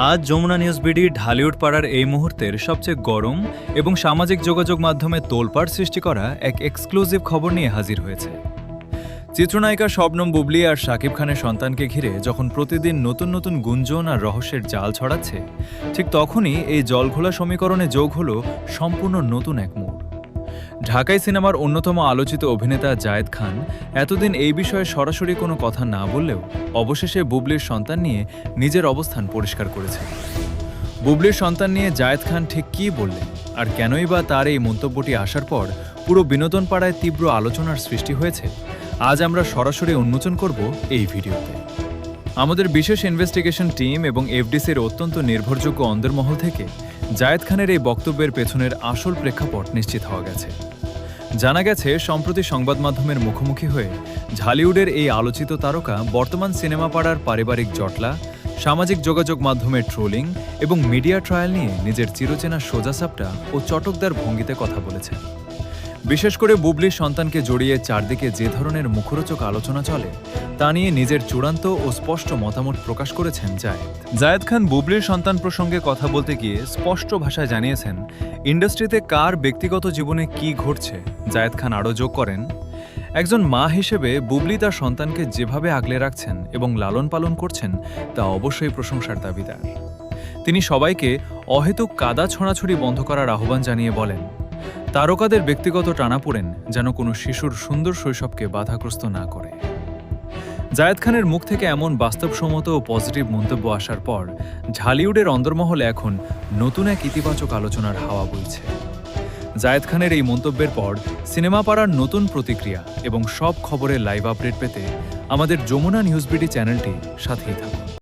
আজ Jamuna news BD Dhallywood পাড়ার এই মুহূর্তের সবচেয়ে গরম এবং সামাজিক যোগাযোগ মাধ্যমে তোলপাড় সৃষ্টি করা এক এক্সক্লুসিভ খবর নিয়ে হাজির হয়েছে। চিত্রনায়িকা শবনম বুবলী আর শাকিব খানের সন্তানকে ঘিরে যখন প্রতিদিন নতুন নতুন গুঞ্জন আর রহস্যের জাল ছড়াচ্ছে, ঠিক তখনই এই জলঘোলা সমীকরণে যোগ হলো সম্পূর্ণ নতুন এক মোড়। ঢাকাই সিনেমার অন্যতম আলোচিত অভিনেতা জায়েদ খান এতদিন এই বিষয়ে সরাসরি কোনো কথা না বললেও অবশেষে বুবলির সন্তান নিয়ে নিজের অবস্থান পরিষ্কার করেছেন। বুবলির সন্তান নিয়ে জায়েদ খান ঠিক কী বললেন আর কেনই বা তার এই মন্তব্যটি আসার পর পুরো বিনোদন পাড়ায় তীব্র আলোচনার সৃষ্টি হয়েছে, আজ আমরা সরাসরি উন্মোচন করব এই ভিডিওতে। আমাদের বিশেষ ইনভেস্টিগেশন টিম এবং এফডিসির অত্যন্ত নির্ভরযোগ্য অন্দরমহল থেকে জায়েদ খানের এই বক্তব্যের পেছনের আসল প্রেক্ষাপট নিশ্চিত হওয়া গেছে। জানা গেছে, সম্প্রতি সংবাদ মাধ্যমের মুখোমুখি হয়ে ঢালিউডের এই আলোচিত তারকা বর্তমান সিনেমা পাড়ার পারিবারিক জটলা, সামাজিক যোগাযোগ মাধ্যমের ট্রোলিং এবং মিডিয়া ট্রায়াল নিয়ে নিজের চিরচেনা সোজাসাপটা ও চটকদার ভঙ্গিতে কথা বলেছেন। বিশেষ করে বুবলির সন্তানকে জড়িয়ে চারদিকে যে ধরনের মুখরোচক আলোচনা চলে তা নিয়ে নিজের চূড়ান্ত ও স্পষ্ট মতামত প্রকাশ করেছেন জায়েদ খান। বুবলির সন্তান প্রসঙ্গে কথা বলতে গিয়ে স্পষ্ট ভাষায় জানিয়েছেন, ইন্ডাস্ট্রিতে কার ব্যক্তিগত জীবনে কি ঘটছে। জায়েদ খান আরও যোগ করেন, একজন মা হিসেবে বুবলি তার সন্তানকে যেভাবে আগলে রাখছেন এবং লালন পালন করছেন তা অবশ্যই প্রশংসার দাবিদার। তিনি সবাইকে অহেতুক কাদা ছোঁড়াছুড়ি বন্ধ করার আহ্বান জানিয়ে বলেন, তারকাদের ব্যক্তিগত টানাপোড়েন যেন কোনো শিশুর সুন্দর শৈশবকে বাধাগ্রস্ত না করে। জায়েদ খানের মুখ থেকে এমন বাস্তবসম্মত ও পজিটিভ মন্তব্য আসার পর ঢালিউডের অন্দরমহলে এখন নতুন এক ইতিবাচক আলোচনার হাওয়া বইছে। জায়েদ খানের এই মন্তব্যের পর সিনেমা পাড়ার নতুন প্রতিক্রিয়া এবং সব খবরের লাইভ আপডেট পেতে আমাদের যমুনা নিউজ বিডি চ্যানেলটি সাথেই থাকুন।